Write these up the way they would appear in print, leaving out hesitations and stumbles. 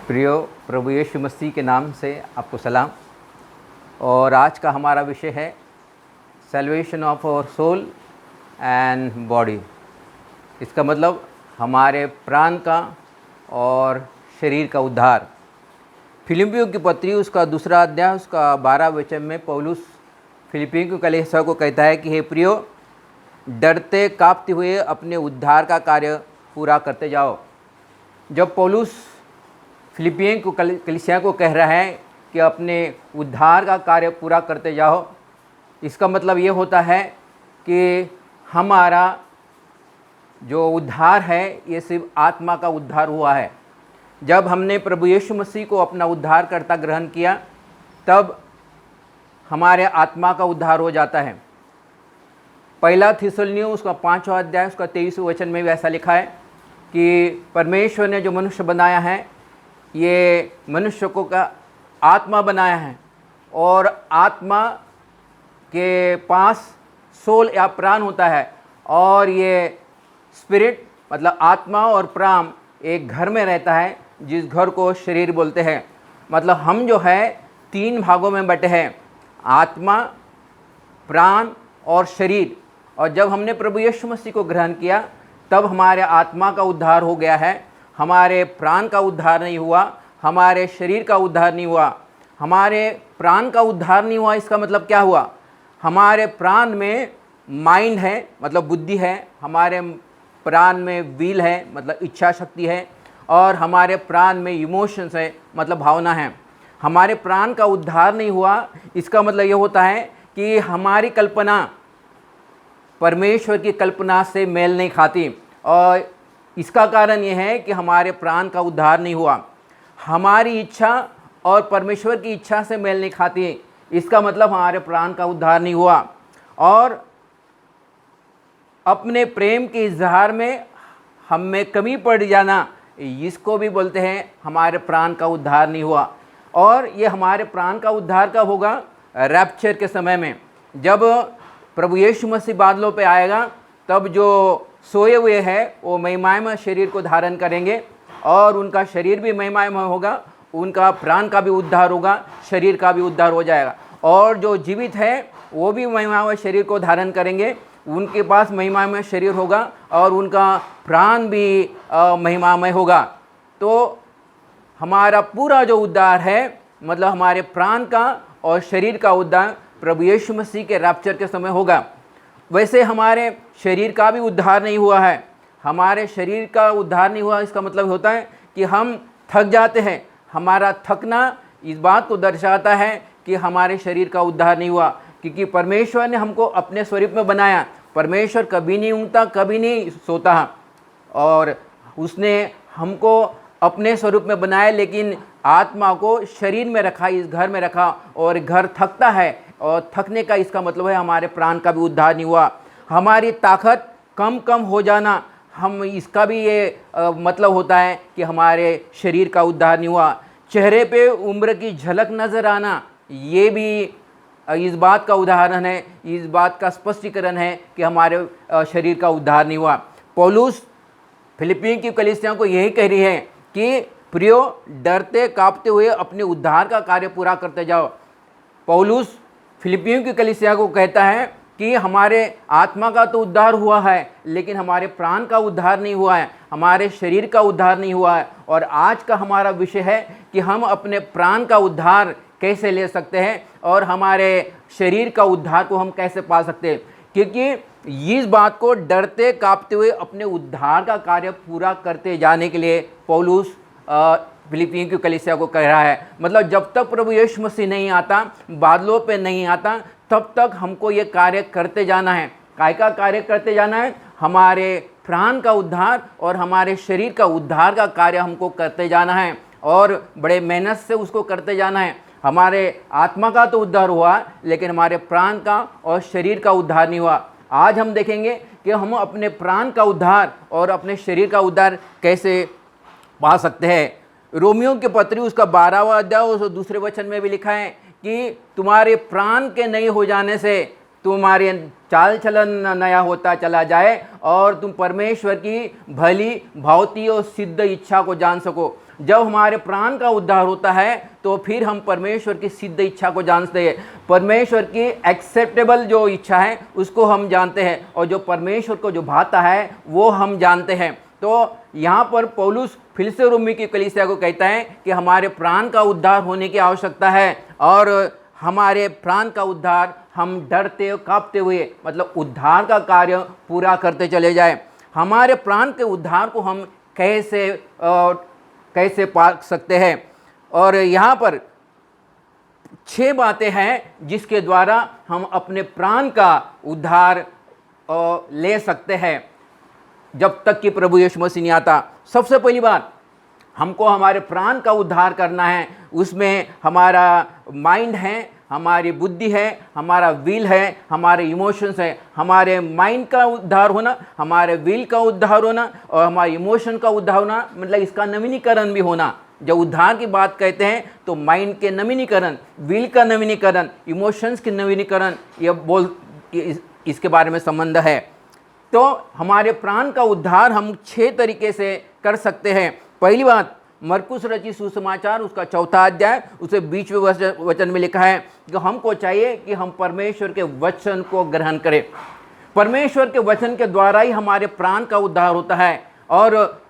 प्रियो प्रभु यीशु मसीह के नाम से आपको सलाम। और आज का हमारा विषय है salvation of our soul and body. इसका मतलब हमारे प्राण का और शरीर का उद्धार। फिलिपियों की पत्री उसका दूसरा अध्याय उसका 12 वचन में पौलुस फिलिपियों की कलीसिया को कहता है कि हे प्रियो, डरते कांपते हुए अपने उद्धार का कार्य पूरा करते जाओ। जब पौलुस फिलिपियों को कलीसिया को कह रहा है कि अपने उद्धार का कार्य पूरा करते जाओ, इसका मतलब ये होता है कि हमारा जो उद्धार है ये सिर्फ आत्मा का उद्धार हुआ है। जब हमने प्रभु यीशु मसीह को अपना उद्धारकर्ता ग्रहण किया तब हमारे आत्मा का उद्धार हो जाता है। पहला थिस्सलुनीयों उसका 5वां अध्याय उसका 23वें वचन में भी ऐसा लिखा है कि परमेश्वर ने जो मनुष्य बनाया है ये मनुष्य को का आत्मा बनाया है, और आत्मा के पास सोल या प्राण होता है, और ये स्पिरिट मतलब आत्मा और प्राण एक घर में रहता है जिस घर को शरीर बोलते हैं। मतलब हम जो है 3 भागों में बटे हैं, आत्मा, प्राण और शरीर। और जब हमने प्रभु यीशु मसीह को ग्रहण किया तब हमारे आत्मा का उद्धार हो गया है, हमारे प्राण का उद्धार नहीं हुआ, हमारे शरीर का उद्धार नहीं हुआ। हमारे प्राण का उद्धार नहीं हुआ, इसका मतलब क्या हुआ? हमारे प्राण में माइंड है मतलब बुद्धि है, हमारे प्राण में विल है मतलब इच्छा शक्ति है, और हमारे प्राण में इमोशंस है मतलब भावना है। हमारे प्राण का उद्धार नहीं हुआ, इसका मतलब ये होता है कि हमारी कल्पना परमेश्वर की कल्पना से मेल नहीं खाती, और इसका कारण ये है कि हमारे प्राण का उद्धार नहीं हुआ। हमारी इच्छा और परमेश्वर की इच्छा से मेल नहीं खाती, इसका मतलब हमारे प्राण का उद्धार नहीं हुआ। और अपने प्रेम के इजहार में हम में कमी पड़ जाना, इसको भी बोलते हैं हमारे प्राण का उद्धार नहीं हुआ। और ये हमारे प्राण का उद्धार कब होगा? रैप्चर के समय में, जब प्रभु यीशु मसीह बादलों पे आएगा तब जो सोए हुए हैं वो महिमामय शरीर को धारण करेंगे, और उनका शरीर भी महिमामय होगा, उनका प्राण का भी उद्धार होगा, शरीर का भी उद्धार हो जाएगा। और जो जीवित है वो भी महिमामय शरीर को धारण करेंगे, उनके पास महिमामय शरीर होगा और उनका प्राण भी महिमामय होगा। तो हमारा पूरा जो उद्धार है मतलब हमारे प्राण का और शरीर का उद्धार प्रभु यीशु मसीह के रैप्चर के समय होगा। वैसे हमारे शरीर का भी उद्धार नहीं हुआ है। हमारे शरीर का उद्धार नहीं हुआ, इसका मतलब होता है कि हम थक जाते हैं। हमारा थकना इस बात को दर्शाता है कि हमारे शरीर का उद्धार नहीं हुआ, क्योंकि परमेश्वर ने हमको अपने स्वरूप में बनाया। परमेश्वर कभी नहीं ऊँगता, कभी नहीं सोता, और उसने हमको अपने स्वरूप में बनाया, लेकिन आत्मा को शरीर में रखा, इस घर में रखा, और घर थकता है, और थकने का इसका मतलब है हमारे प्राण का भी उद्धार नहीं हुआ। हमारी ताकत कम हो जाना, हम इसका भी ये मतलब होता है कि हमारे शरीर का उद्धार नहीं हुआ। चेहरे पे उम्र की झलक नज़र आना, ये भी इस बात का उदाहरण है, इस बात का स्पष्टीकरण है कि हमारे शरीर का उद्धार नहीं हुआ। पौलुस फिलिपियों की कलीसिया को यही कह रही है कि प्रियो, डरते कांपते हुए अपने उद्धार का कार्य पूरा करते जाओ। पौलुस फिलिपियों की कलीसिया को कहता है कि हमारे आत्मा का तो उद्धार हुआ है, लेकिन हमारे प्राण का उद्धार नहीं हुआ है, हमारे शरीर का उद्धार नहीं हुआ है। और आज का हमारा विषय है कि हम अपने प्राण का उद्धार कैसे ले सकते हैं और हमारे शरीर का उद्धार को हम कैसे पा सकते हैं, क्योंकि इस बात को डरते कांपते हुए अपने उद्धार का कार्य पूरा करते जाने के लिए पौलुस फिलिपियों की कलीसिया को कह रहा है। मतलब जब तक प्रभु यीशु मसीह नहीं आता, बादलों पे नहीं आता, तब तक हमको ये कार्य करते जाना है। काय का कार्य करते जाना है? हमारे प्राण का उद्धार और हमारे शरीर का उद्धार का कार्य हमको करते जाना है, और बड़े मेहनत से उसको करते जाना है। हमारे आत्मा का तो उद्धार हुआ, लेकिन हमारे प्राण का और शरीर का उद्धार नहीं हुआ। आज हम देखेंगे कि हम अपने प्राण का उद्धार और अपने शरीर का उद्धार कैसे पा सकते हैं। रोमियो की पत्री उसका 12वां अध्याय उस दूसरे वचन में भी लिखा है कि तुम्हारे प्राण के नहीं हो जाने से तुम्हारे चाल चलन नया होता चला जाए और तुम परमेश्वर की भली भावती और सिद्ध इच्छा को जान सको। जब हमारे प्राण का उद्धार होता है तो फिर हम परमेश्वर की सिद्ध इच्छा को जानते हैं, परमेश्वर की एक्सेप्टेबल जो इच्छा है उसको हम जानते हैं, और जो परमेश्वर को जो भाता है वो हम जानते हैं। तो यहाँ पर पौलुस फिर से रोमी की कलीसिया को कहता है कि हमारे प्राण का उद्धार होने की आवश्यकता है, और हमारे प्राण का उद्धार हम डरते कांपते हुए, मतलब उद्धार का कार्य पूरा करते चले जाए। हमारे प्राण के उद्धार को हम कैसे पा सकते हैं, और यहाँ पर 6 बातें हैं जिसके द्वारा हम अपने प्राण का उद्धार ले सकते हैं जब तक कि प्रभु यीशु मसीह नहीं आता। सबसे पहली बात, हमको हमारे प्राण का उद्धार करना है, उसमें हमारा माइंड है, हमारी बुद्धि है, हमारा विल है, हमारे इमोशंस है। हमारे माइंड का उद्धार होना, हमारे विल का उद्धार होना और हमारे इमोशन का उद्धार होना, मतलब इसका नवीनीकरण भी होना। जब उद्धार की बात कहते हैं तो माइंड के नवीनीकरण, विल का नवीनीकरण, इमोशंस के नवीनीकरण, इसके बारे में संबंध है। तो हमारे प्राण का उद्धार हम 6 तरीके से कर सकते हैं। पहली बात, मरकुस रचित सुसमाचार उसका 4था अध्याय उसे 20वें वचन में लिखा है कि हमको चाहिए कि हम परमेश्वर के वचन को ग्रहण करें। परमेश्वर के वचन के द्वारा ही हमारे प्राण का उद्धार होता है। और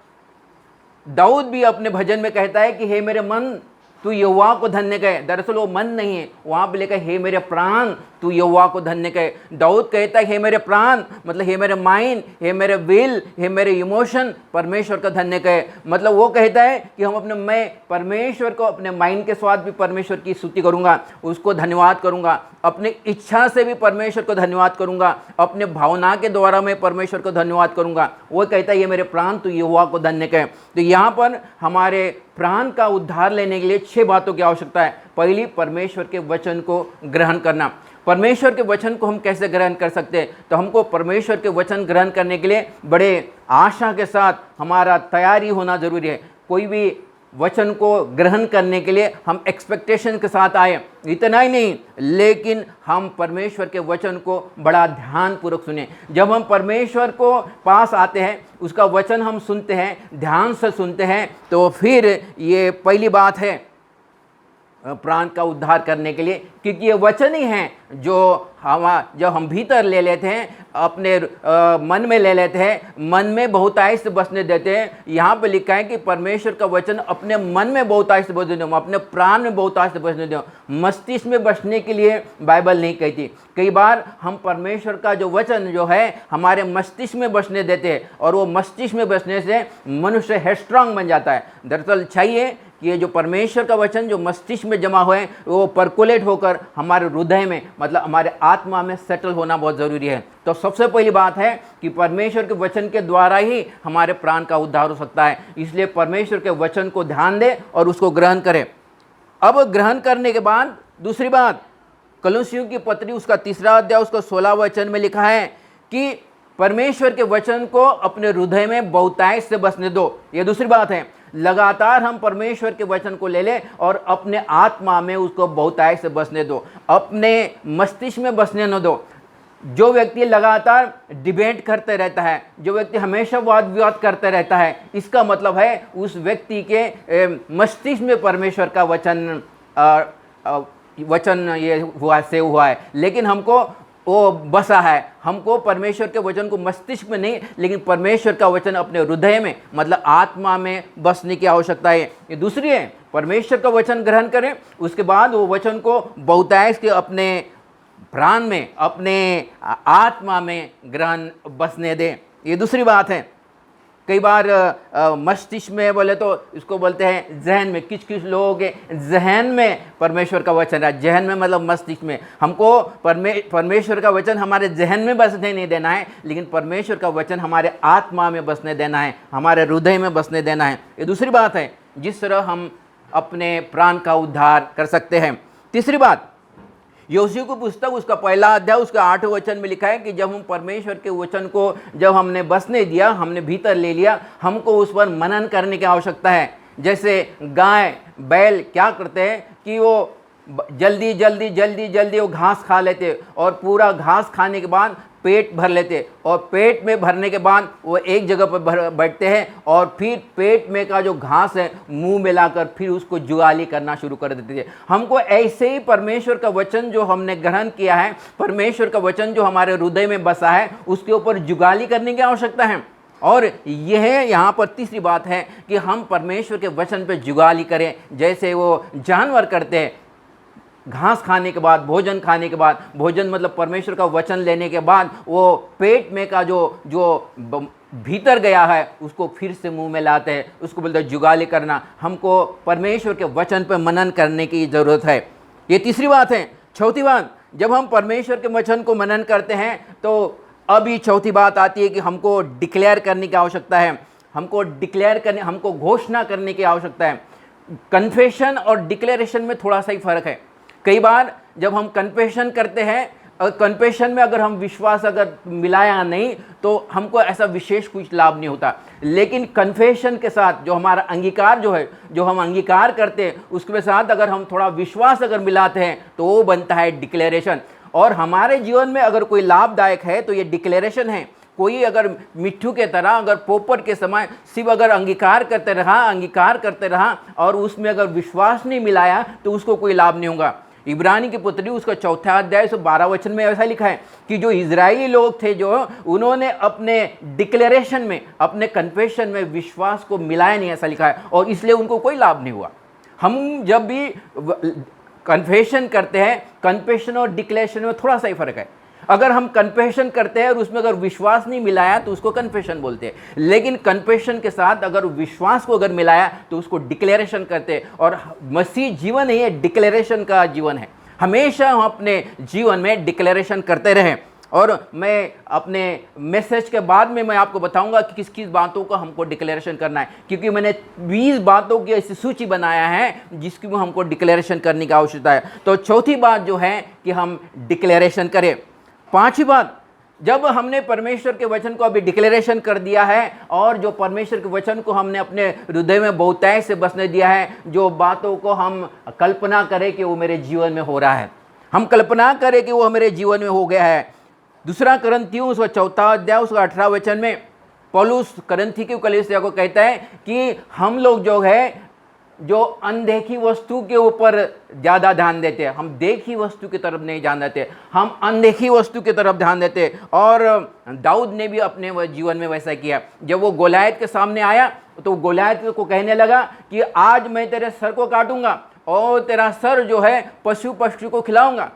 दाऊद भी अपने भजन में कहता है कि हे मेरे मन तू यहोवा को धन्य कहे। दरअसल वो मन नहीं है, वहाँ पे लिखा है हे मेरे प्राण तू यहोवा को धन्य कहे। दाऊद कहता है हे मेरे प्राण, मतलब हे मेरे माइंड, हे मेरे विल, हे मेरे इमोशन परमेश्वर का धन्य कहे। मतलब वो कहता है कि मैं परमेश्वर को अपने माइंड के साथ भी परमेश्वर की स्तुति करूँगा, उसको धन्यवाद करूँगा, अपनी इच्छा से भी परमेश्वर को धन्यवाद करूँगा, अपने भावना के द्वारा मैं परमेश्वर को धन्यवाद करूँगा। वो कहता है ये मेरे प्राण तू यहोवा को धन्य कहे। तो यहाँ पर हमारे प्राण का उद्धार लेने के लिए 6 बातों की आवश्यकता है। पहली, परमेश्वर के वचन को ग्रहण करना। परमेश्वर के वचन को हम कैसे ग्रहण कर सकते हैं? तो हमको परमेश्वर के वचन ग्रहण करने के लिए बड़े आशा के साथ हमारा तैयारी होना जरूरी है। कोई भी वचन को ग्रहण करने के लिए हम एक्सपेक्टेशन के साथ आए, इतना ही नहीं, लेकिन हम परमेश्वर के वचन को बड़ा ध्यानपूर्वक सुने। जब हम परमेश्वर को पास आते हैं, उसका वचन हम सुनते हैं, ध्यान से सुनते हैं, तो फिर ये पहली बात है प्राण का उद्धार करने के लिए, क्योंकि ये वचन ही हैं जो जब हम भीतर ले लेते हैं, अपने मन में ले लेते हैं, मन में बहुतायत से बसने देते हैं। यहाँ पे लिखा है कि परमेश्वर का वचन अपने मन में बहुतायत से बसने दो, अपने प्राण में बहुतायत से बसने दो। मस्तिष्क में बसने के लिए बाइबल नहीं कहती। कई बार हम परमेश्वर का जो वचन जो है हमारे मस्तिष्क में बसने देते हैं, और वो मस्तिष्क में बसने से मनुष्य हेडस्ट्रॉन्ग बन जाता है। दरअसल चाहिए कि ये जो परमेश्वर का वचन जो मस्तिष्क में जमा हुआ है वो परकोलेट होकर हमारे हृदय में, मतलब हमारे आत्मा में सेटल होना बहुत ज़रूरी है। तो सबसे पहली बात है कि परमेश्वर के वचन के द्वारा ही हमारे प्राण का उद्धार हो सकता है। इसलिए परमेश्वर के वचन को ध्यान दें और उसको ग्रहण करें। अब ग्रहण करने के बाद दूसरी बात, कलुसियों की पत्री उसका 3रा अध्याय उसका 16 वचन में लिखा है कि परमेश्वर के वचन को अपने हृदय में बहुतायत से बसने दो। ये दूसरी बात है। लगातार हम परमेश्वर के वचन को ले लें और अपने आत्मा में उसको बहुतायत से बसने दो, अपने मस्तिष्क में बसने न दो। जो व्यक्ति लगातार डिबेट करते रहता है, जो व्यक्ति हमेशा वाद विवाद करते रहता है, इसका मतलब है उस व्यक्ति के मस्तिष्क में परमेश्वर का वचन ये हुआ है, लेकिन हमको वो बसा है। हमको परमेश्वर के वचन को मस्तिष्क में नहीं, लेकिन परमेश्वर का वचन अपने हृदय में, मतलब आत्मा में बसने की आवश्यकता है। ये दूसरी है, परमेश्वर का वचन ग्रहण करें, उसके बाद वो वचन को बहुतायत के अपने प्राण में, अपने आत्मा में ग्रहण बसने दें। ये दूसरी बात है। कई बार मस्तिष्क में बोले तो इसको बोलते हैं जहन में। किस लोगों के जहन में परमेश्वर का वचन है, जहन में मतलब मस्तिष्क में। हमको परमेश्वर का वचन हमारे जहन में बसने नहीं देना है, लेकिन परमेश्वर का वचन हमारे आत्मा में बसने देना है, हमारे हृदय में बसने देना है। ये दूसरी बात है जिस तरह हम अपने प्राण का उद्धार कर सकते हैं। तीसरी बात, योशिया की पुस्तक उसका 1 अध्याय उसका 8वें वचन में लिखा है कि जब हम परमेश्वर के वचन को जब हमने बसने दिया, हमने भीतर ले लिया, हमको उस पर मनन करने की आवश्यकता है। जैसे गाय बैल क्या करते हैं कि वो जल्दी वो घास खा लेते, और पूरा घास खाने के बाद पेट भर लेते हैं और पेट में भरने के बाद वो एक जगह पर बैठते हैं और फिर पेट में का जो घास है मुंह में लाकर फिर उसको जुगाली करना शुरू कर देते थे। हमको ऐसे ही परमेश्वर का वचन जो हमने ग्रहण किया है, परमेश्वर का वचन जो हमारे हृदय में बसा है, उसके ऊपर जुगाली करने की आवश्यकता है। और यह यहाँ पर तीसरी बात है कि हम परमेश्वर के वचन पे जुगाली करें, जैसे वो जानवर करते हैं। घास खाने के बाद, भोजन खाने के बाद, भोजन मतलब परमेश्वर का वचन लेने के बाद वो पेट में का जो भीतर गया है उसको फिर से मुंह में लाते हैं, उसको बोलते हैं जुगाली करना। हमको परमेश्वर के वचन पर मनन करने की ज़रूरत है। ये तीसरी बात है। चौथी बात, जब हम परमेश्वर के वचन को मनन करते हैं तो अभी चौथी बात आती है कि हमको डिक्लेयर करने की आवश्यकता है। हमको डिक्लेयर करने, हमको घोषणा करने की आवश्यकता है। कन्फेशन और डिक्लेरेशन में थोड़ा सा ही फर्क है। कई बार जब हम कन्फेशन करते हैं, कन्फेशन में अगर हम विश्वास अगर मिलाया नहीं तो हमको ऐसा विशेष कुछ लाभ नहीं होता। लेकिन कन्फेशन के साथ जो हमारा अंगीकार जो है, जो हम अंगीकार करते हैं, उसके साथ अगर हम थोड़ा विश्वास अगर मिलाते हैं तो वो बनता है डिक्लेरेशन। और हमारे जीवन में अगर कोई लाभदायक है तो ये डिक्लेरेशन है। कोई अगर मिट्ठू के तरह अगर पोपट के समय सिर्फ अगर अंगीकार करते रहा और उसमें अगर विश्वास नहीं मिलाया तो उसको कोई लाभ नहीं होगा। इब्रानी की पुत्री उसका 4 अध्याय 12 वचन में ऐसा लिखा है कि जो इजरायली लोग थे, जो उन्होंने अपने डिक्लेरेशन में, अपने कन्फेशन में विश्वास को मिलाया नहीं, ऐसा लिखा है, और इसलिए उनको कोई लाभ नहीं हुआ। हम जब भी कन्फेशन करते हैं, कन्फेशन और डिक्लेरेशन में थोड़ा सा ही फर्क है। अगर हम कन्फेशन करते हैं और उसमें अगर विश्वास नहीं मिलाया तो उसको कन्फेशन बोलते हैं, लेकिन कन्फेशन के साथ अगर विश्वास को अगर मिलाया तो उसको डिक्लेरेशन करते हैं। और मसीह जीवन ही डिक्लेरेशन का जीवन है। हमेशा हम अपने जीवन में डिक्लेरेशन करते रहें। और मैं अपने मैसेज के बाद में मैं आपको बताऊंगा कि किस किस बातों का हमको डिक्लेरेशन करना है, क्योंकि मैंने 20 बातों की ऐसी सूची बनाया है जिसकी हमको डिक्लेरेशन करने की आवश्यकता है। तो चौथी बात जो है कि हम डिक्लेरेशन करें। पांचवी बात, जब हमने परमेश्वर के वचन को अभी डिक्लेरेशन कर दिया है और जो परमेश्वर के वचन को हमने अपने हृदय में बहुतायत से बसने दिया है, जो बातों को हम कल्पना करें कि वो मेरे जीवन में हो रहा है, हम कल्पना करें कि वो मेरे जीवन में हो गया है। दूसरा करंथियों उसका 4 अध्याय उसका 18 वचन में पौलुस करंथी की कलीसिया को कहता है कि हम लोग जो है जो अनदेखी वस्तु के ऊपर ज़्यादा ध्यान देते हैं, हम देखी वस्तु की तरफ नहीं ध्यान देते, हम अनदेखी वस्तु की तरफ ध्यान देते। और दाऊद ने भी अपने जीवन में वैसा किया। जब वो गोलायत के सामने आया तो गोलायत को कहने लगा कि आज मैं तेरे सर को काटूंगा और तेरा सर जो है पशु पक्षी को खिलाऊंगा।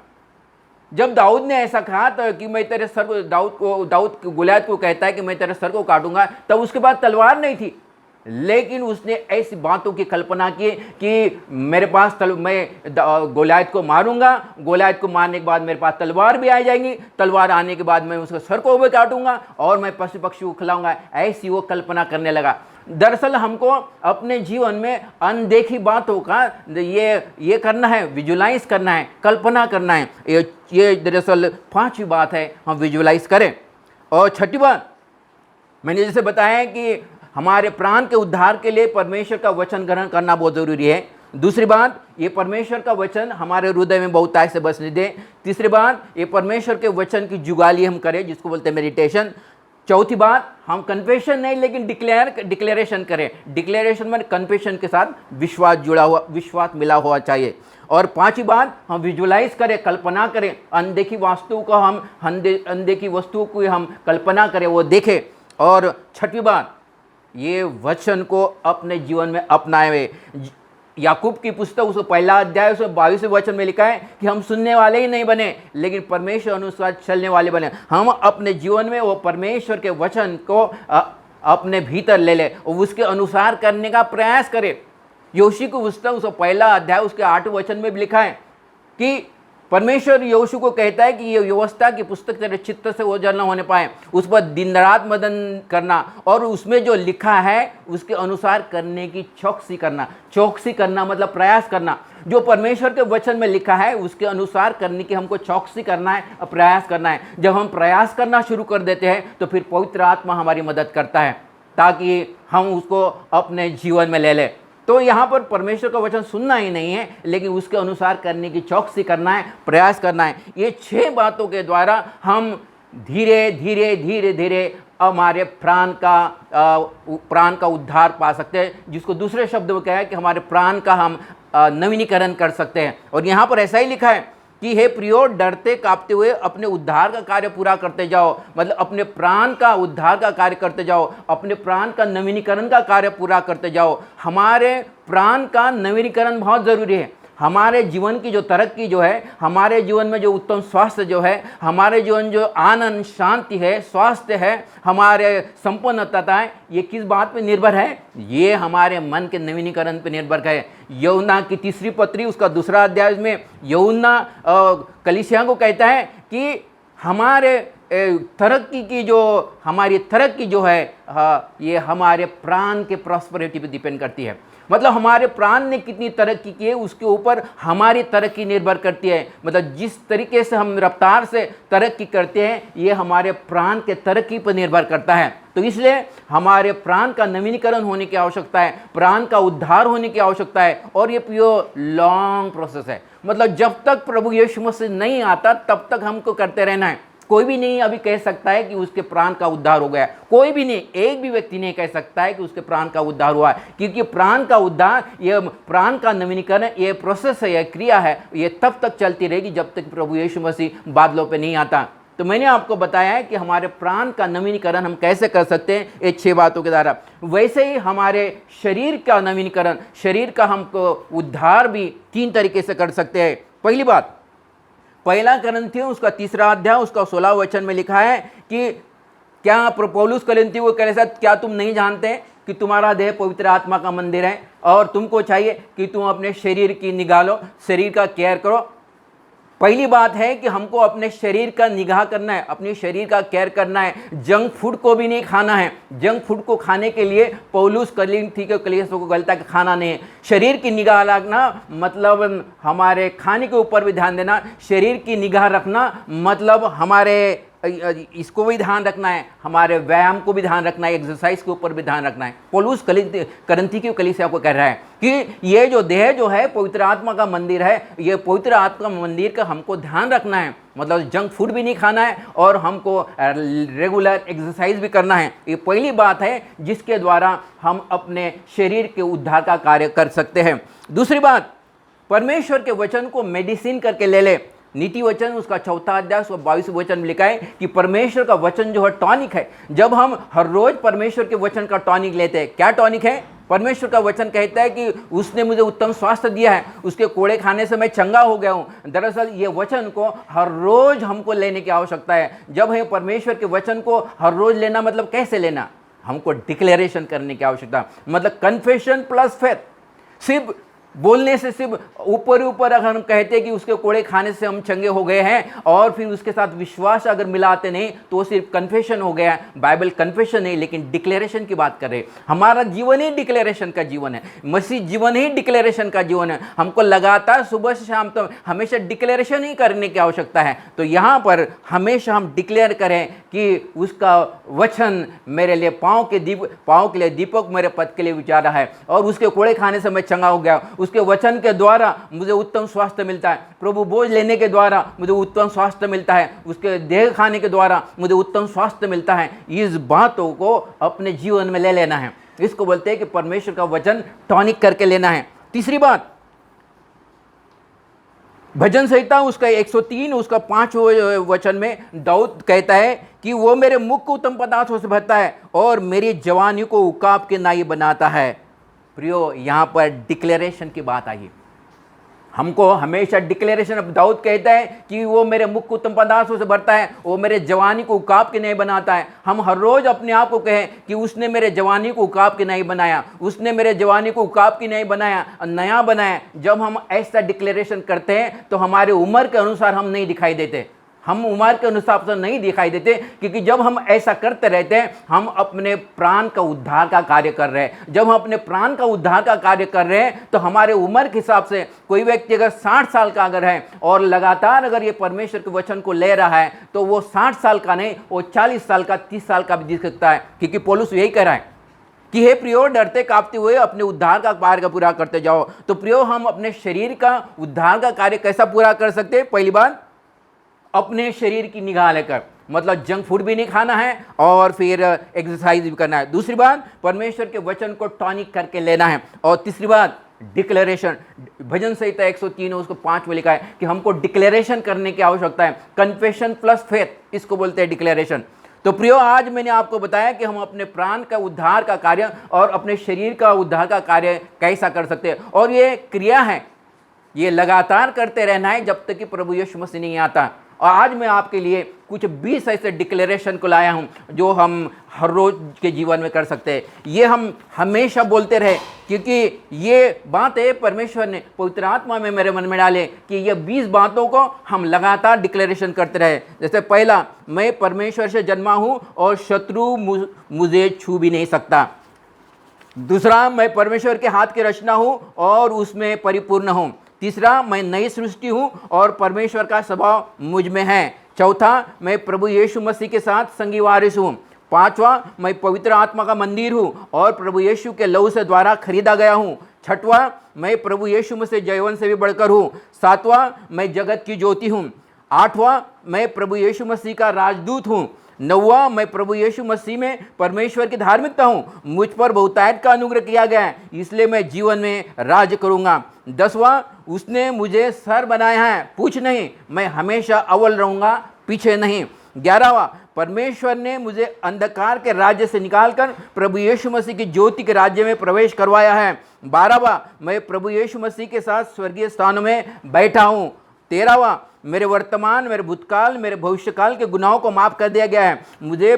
जब दाऊद ने ऐसा कहा तो कि मैं तेरे सर को, दाऊद गोलायत को कहता है कि मैं तेरे सर को काटूंगा, तब उसके बाद तलवार नहीं थी, लेकिन उसने ऐसी बातों की कल्पना की कि मेरे पास मैं गोलायत को मारूंगा, गोलायत को मारने के बाद मेरे पास तलवार भी आ जाएंगी, तलवार आने के बाद मैं उसके सर को भी काटूंगा और मैं पशु पक्षी को खिलाऊंगा। ऐसी वो कल्पना करने लगा। दरअसल हमको अपने जीवन में अनदेखी बातों का ये करना है, विजुलाइज करना है, कल्पना करना है। ये दरअसल पांचवी बात है, हम विजुलाइज करें। और छठी बात, मैंने जैसे बताया कि हमारे प्राण के उद्धार के लिए परमेश्वर का वचन ग्रहण करना बहुत ज़रूरी है। दूसरी बात, ये परमेश्वर का वचन हमारे हृदय में बहुतायत से बसने दें। तीसरी बात, ये परमेश्वर के वचन की जुगाली हम करें, जिसको बोलते हैं मेडिटेशन। चौथी बात, हम कन्फेशन नहीं लेकिन डिक्लेरेशन करें। डिक्लेरेशन में कन्फेशन के साथ विश्वास जुड़ा हुआ, विश्वास मिला हुआ चाहिए। और पांचवी बात, हम विजुलाइज करें, कल्पना करें, अनदेखी वस्तुओं को हम अनदेखी वस्तुओं की हम कल्पना करें, वो देखें। और छठवीं बात, ये वचन को अपने जीवन में अपनाए हुए। याकूब की पुस्तक उसको 1 अध्याय उसमें 22वें वचन में लिखा है कि हम सुनने वाले ही नहीं बने लेकिन परमेश्वर अनुसार चलने वाले बने। हम अपने जीवन में वो परमेश्वर के वचन को अपने भीतर ले ले और उसके अनुसार करने का प्रयास करें। योशी की पुस्तक उसका 1 अध्याय उसके 8वें वचन में भी लिखा है कि परमेश्वर यहोशू को कहता है कि ये व्यवस्था की पुस्तक तेरे चित्त से ओझल न होने पाए, उस पर दिन रात मदन करना और उसमें जो लिखा है उसके अनुसार करने की चौकसी करना। चौकसी करना मतलब प्रयास करना। जो परमेश्वर के वचन में लिखा है उसके अनुसार करने की हमको चौकसी करना है, प्रयास करना है। जब हम प्रयास करना शुरू कर देते हैं तो फिर पवित्र आत्मा हमारी मदद करता है ताकि हम उसको अपने जीवन में ले लें। तो यहाँ पर परमेश्वर का वचन सुनना ही नहीं है लेकिन उसके अनुसार करने की चौकसी करना है, प्रयास करना है। ये 6 बातों के द्वारा हम धीरे धीरे धीरे धीरे हमारे प्राण का उद्धार पा सकते हैं, जिसको दूसरे शब्द में कहा है कि हमारे प्राण का हम नवीनीकरण कर सकते हैं। और यहाँ पर ऐसा ही लिखा है कि हे प्रियो, डरते कांपते हुए अपने उद्धार का कार्य पूरा करते जाओ। मतलब अपने प्राण का उद्धार का कार्य करते जाओ, अपने प्राण का नवीनीकरण का कार्य पूरा करते जाओ। हमारे प्राण का नवीनीकरण बहुत ज़रूरी है। हमारे जीवन की जो तरक्की जो है, हमारे जीवन में जो उत्तम स्वास्थ्य जो है, हमारे जीवन जो आनंद शांति है, स्वास्थ्य है, हमारे संपन्नता है, ये किस बात पे निर्भर है? ये हमारे मन के नवीनीकरण पे निर्भर है। यूहन्ना की 3 पत्री उसका 2 अध्याय में यूहन्ना कलीसिया को कहता है कि हमारे तरक्की की जो हमारी तरक्की जो है, ये हमारे प्राण के प्रॉस्पेरिटी पे डिपेंड करती है। मतलब हमारे प्राण ने कितनी तरक्की की है उसके ऊपर हमारी तरक्की निर्भर करती है। मतलब जिस तरीके से हम रफ्तार से तरक्की करते हैं, ये हमारे प्राण के तरक्की पर निर्भर करता है। तो इसलिए हमारे प्राण का नवीनीकरण होने की आवश्यकता है, प्राण का उद्धार होने की आवश्यकता है। और ये प्योर लॉन्ग प्रोसेस है। मतलब जब तक प्रभु यीशु मसीह नहीं आता तब तक हमको करते रहना है। कोई भी नहीं अभी कह सकता है कि उसके प्राण का उद्धार हो गया। कोई भी नहीं, एक भी व्यक्ति नहीं कह सकता है कि उसके प्राण का उद्धार हुआ है, क्योंकि प्राण का उद्धार, ये प्राण का नवीनीकरण, ये प्रोसेस है, ये क्रिया है, ये तब तक चलती रहेगी जब तक प्रभु यीशु मसीह बादलों पे नहीं आता। तो मैंने आपको बताया है कि हमारे प्राण का नवीनीकरण हम कैसे कर सकते हैं, ये 6 बातों के द्वारा। वैसे ही हमारे शरीर का नवीनीकरण, शरीर का हमको उद्धार भी 3 तरीके से कर सकते हैं। पहली बात, 1 कुरिन्थियों उसका 3 अध्याय उसका 16 वचन में लिखा है कि क्या पौलुस कुरिन्थियों को कह साथ, क्या तुम नहीं जानते कि तुम्हारा देह पवित्र आत्मा का मंदिर है और तुमको चाहिए कि तुम अपने शरीर की निगाह लो, शरीर का केयर करो। पहली बात है कि हमको अपने शरीर का निगाह करना है, अपने शरीर का केयर करना है। जंक फूड को भी नहीं खाना है। जंक फूड को खाने के लिए पौलुस कलीसियों को गलता कि खाना नहीं है। शरीर की निगाह रखना मतलब हमारे खाने के ऊपर भी ध्यान देना। शरीर की निगाह रखना मतलब हमारे इसको भी ध्यान रखना है, हमारे व्यायाम को भी ध्यान रखना है, एक्सरसाइज के ऊपर भी ध्यान रखना है। पौलुस कुरिन्थी की कलीसिया को कह रहा है कि ये जो देह जो है पवित्र आत्मा का मंदिर है, ये पवित्र आत्मा मंदिर का हमको ध्यान रखना है। मतलब जंक फूड भी नहीं खाना है और हमको रेगुलर एक्सरसाइज भी करना है। ये पहली बात है जिसके द्वारा हम अपने शरीर के उद्धार का कार्य कर सकते हैं। दूसरी बात, परमेश्वर के वचन को मेडिसिन करके ले ले। नीति वचन उसका 4 अध्याय उसका 22 वचन में लिखा है कि परमेश्वर का वचन जो है टॉनिक है। जब हम हर रोज परमेश्वर के वचन का टॉनिक लेते हैं, क्या टॉनिक है? परमेश्वर का वचन कहता है कि उसने मुझे उत्तम स्वास्थ्य दिया है, उसके कोड़े खाने से मैं चंगा हो गया हूँ। दरअसल ये वचन को हर रोज हमको लेने की आवश्यकता है। जब है परमेश्वर के वचन को हर रोज लेना मतलब कैसे लेना? हमको डिक्लेरेशन करने की आवश्यकता, मतलब कन्फेशन प्लस फेथ। सिर्फ बोलने से, सिर्फ ऊपर ऊपर अगर हम कहते हैं कि उसके कोड़े खाने से हम चंगे हो गए हैं और फिर उसके साथ विश्वास अगर मिलाते नहीं तो वो सिर्फ कन्फेशन हो गया। बाइबल कन्फेशन नहीं, लेकिन डिक्लेरेशन की बात कर रहे हैं। हमारा जीवन ही डिक्लेरेशन का जीवन है, मसीह जीवन ही डिक्लेरेशन का जीवन है। हमको लगातार सुबह से शाम तक हमेशा डिक्लेरेशन ही करने की आवश्यकता है। तो यहाँ पर हमेशा हम डिक्लेयर करें कि उसका वचन मेरे लिए पाँव के लिए दीपक, मेरे पथ के लिए विचारा है, और उसके कोड़े खाने से मैं चंगा हो गया। उसके वचन के द्वारा मुझे उत्तम स्वास्थ्य मिलता है। प्रभु बोझ लेने के द्वारा मुझे उत्तम स्वास्थ्य मिलता है। उसके देह खाने के द्वारा मुझे उत्तम स्वास्थ्य मिलता है। इस बातों को अपने जीवन में ले लेना है। इसको बोलते हैं कि परमेश्वर का वचन टॉनिक करके लेना है। तीसरी बात, भजन संहिता उसका 103 उसका 5 वचन में दाऊद कहता है कि वो मेरे मुख को उत्तम पदार्थों से भरता है और मेरी जवानी को उकाब के नाई बनाता है। प्रियो, यहाँ पर डिक्लेरेशन की बात आई। हमको हमेशा डिक्लेरेशन, दाऊद कहता है कि वो मेरे मुख को उत्तम पदार्थों से भरता है, वो मेरे जवानी को उकाब के नहीं बनाता है। हम हर रोज अपने आप को कहें कि उसने मेरे जवानी को उकाब के नहीं बनाया, उसने मेरे जवानी को उकाब की नहीं बनाया, नया बनाया। जब हम ऐसा डिक्लेरेशन करते हैं तो हमारे उम्र के अनुसार हम नहीं दिखाई देते, हम उम्र के अनुसार से नहीं दिखाई देते, क्योंकि जब हम ऐसा करते रहते हैं हम अपने प्राण का उद्धार का कार्य कर रहे हैं। जब हम अपने प्राण का उद्धार का कार्य कर रहे हैं तो हमारे उम्र के हिसाब से कोई व्यक्ति अगर 60 साल का अगर है और लगातार अगर ये परमेश्वर के वचन को ले रहा है तो वो 60 साल का नहीं, वो 40 साल का, 30 साल का भी दिख सकता है। क्योंकि पौलुस यही कह रहा है कि हे प्रियो, डरते कांपते हुए अपने उद्धार का कार्य पूरा करते जाओ। तो प्रियो, हम अपने शरीर का उद्धार का कार्य कैसा पूरा कर सकते हैं? पहली बात, अपने शरीर की निगाह लेकर। मतलब जंक फूड भी नहीं खाना है और फिर एक्सरसाइज भी करना है। दूसरी बात, परमेश्वर के वचन को टॉनिक करके लेना है। और तीसरी बात, डिक्लेरेशन। भजन संहिता 103 उसको 5 में लिखा है कि हमको डिक्लेरेशन करने की आवश्यकता है। कन्फेशन प्लस फेथ, इसको बोलते हैं डिक्लेरेशन। तो प्रियो, आज मैंने आपको बताया कि हम अपने प्राण का उद्धार का कार्य और अपने शरीर का उद्धार का कार्य कैसा कर सकते हैं। और ये क्रिया है, ये लगातार करते रहना है जब तक कि प्रभु यीशु मसीह नहीं आता। और आज मैं आपके लिए कुछ 20 ऐसे डिक्लेरेशन को लाया हूं जो हम हर रोज के जीवन में कर सकते हैं। ये हम हमेशा बोलते रहे, क्योंकि ये बातें परमेश्वर ने पवित्र आत्मा में मेरे मन में डाले कि ये 20 बातों को हम लगातार डिक्लेरेशन करते रहे। जैसे पहला, मैं परमेश्वर से जन्मा हूं और शत्रु मुझे छू भी नहीं सकता। दूसरा, मैं परमेश्वर के हाथ की रचना हूं और उसमें परिपूर्ण हूं। तीसरा, मैं नई सृष्टि हूं और परमेश्वर का स्वभाव मुझ में है। चौथा, मैं प्रभु यीशु मसीह के साथ संगी वारिस हूं। पांचवा, मैं पवित्र आत्मा का मंदिर हूं और प्रभु यीशु के लहू से द्वारा खरीदा गया हूं। छठवां, मैं प्रभु यीशु मसीह जयवन से भी बढ़कर हूं। सातवां, मैं जगत की ज्योति हूं। आठवां, मैं प्रभु यीशु मसीह का राजदूत हूं। नौवां, मैं प्रभु यीशु मसीह में परमेश्वर की धार्मिकता हूं। मुझ पर बहुतायत का अनुग्रह किया गया है, इसलिए मैं जीवन में राज्य करूंगा। 10वां, उसने मुझे सर बनाया है, पूछ नहीं, मैं हमेशा अव्वल रहूंगा, पीछे नहीं। 11वां, परमेश्वर ने मुझे अंधकार के राज्य से निकालकर प्रभु यीशु मसीह की ज्योति के राज्य में प्रवेश करवाया है। 12वां, मैं प्रभु यीशु मसीह के साथ स्वर्गीय स्थानों में बैठा हूं। 13वां, मेरे वर्तमान, मेरे भूतकाल, मेरे भविष्यकाल के गुनाहों को माफ कर दिया गया है। मुझसे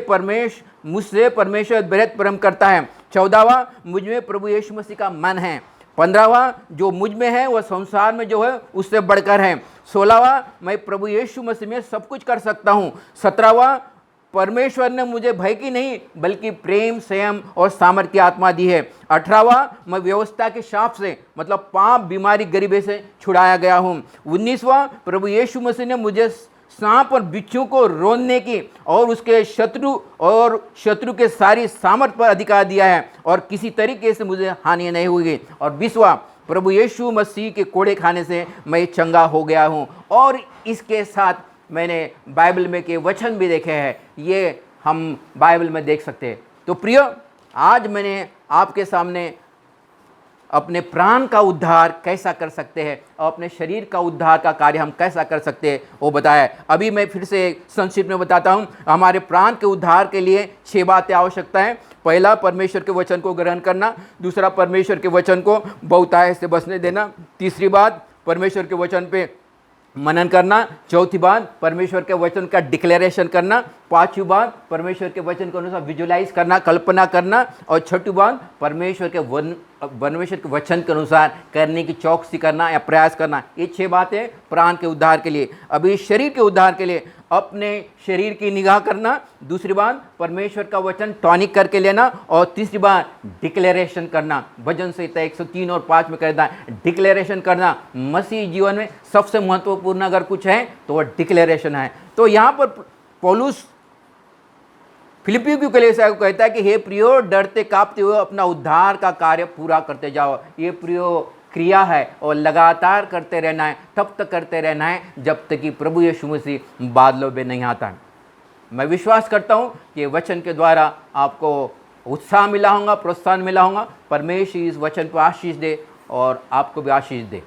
परमेश्वर बेहद प्रेम करता है। 14वां, मुझ में प्रभु यीशु मसीह का मन है। 15वां, जो मुझ में है वह संसार में जो है उससे बढ़कर है। 16वां, मैं प्रभु यीशु मसीह में सब कुछ कर सकता हूँ। 17वां, परमेश्वर ने मुझे भय की नहीं बल्कि प्रेम, संयम और सामर्थ्य की आत्मा दी है। 18वां, मैं व्यवस्था के शाप से मतलब पाप, बीमारी, गरीबी से छुड़ाया गया हूँ। 19वां, प्रभु यीशु मसीह ने मुझे सांप और बिच्छू को रोनने की और उसके शत्रु के सारी सामर्थ पर अधिकार दिया है और किसी तरीके से मुझे हानि नहीं हुई। और 20वां, प्रभु यीशु मसीह के कोड़े खाने से मैं चंगा हो गया हूँ। और इसके साथ मैंने बाइबल में के वचन भी देखे हैं, ये हम बाइबल में देख सकते हैं। तो प्रियो, आज मैंने आपके सामने अपने प्राण का उद्धार कैसा कर सकते हैं और अपने शरीर का उद्धार का कार्य हम कैसा कर सकते हैं वो बताया। अभी मैं फिर से संक्षिप्त में बताता हूँ। हमारे प्राण के उद्धार के लिए 6 बातें आवश्यकता है। पहला, परमेश्वर के वचन को ग्रहण करना। दूसरा, परमेश्वर के वचन को बहुतायत से बसने देना। तीसरी बात, परमेश्वर के वचन पे मनन करना। चौथी बात, परमेश्वर के वचन का डिक्लेरेशन करना। पांचवी बात, परमेश्वर के वचन के अनुसार विजुलाइज करना, कल्पना करना। और छठी बात, परमेश्वर के वचन के अनुसार करने की चौकसी करना या प्रयास करना। ये 6 बातें प्राण के उद्धार के लिए। अभी शरीर के उद्धार के लिए अपने शरीर की निगाह करना। दूसरी बात, परमेश्वर का वचन टॉनिक करके लेना। और तीसरी बात, डिक्लेरेशन करना। भजन संहिता 103 और 5 में कहता है डिक्लेरेशन करना। मसीह जीवन में सबसे महत्वपूर्ण अगर कुछ है तो वह डिक्लेरेशन है। तो यहाँ पर पौलुस फिलिप्पियों की कलीसिया को कहता है कि हे प्रियो, डरते कांपते हुए अपना उद्धार का कार्य पूरा करते जाओ। ये प्रियो क्रिया है और लगातार करते रहना है, तब तक करते रहना है जब तक कि प्रभु यीशु मसीह बादलों में नहीं आता है। मैं विश्वास करता हूँ कि वचन के द्वारा आपको उत्साह मिला होगा, प्रोत्साहन मिला होगा। परमेश्वर इस वचन पर आशीष दे और आपको भी आशीष दे।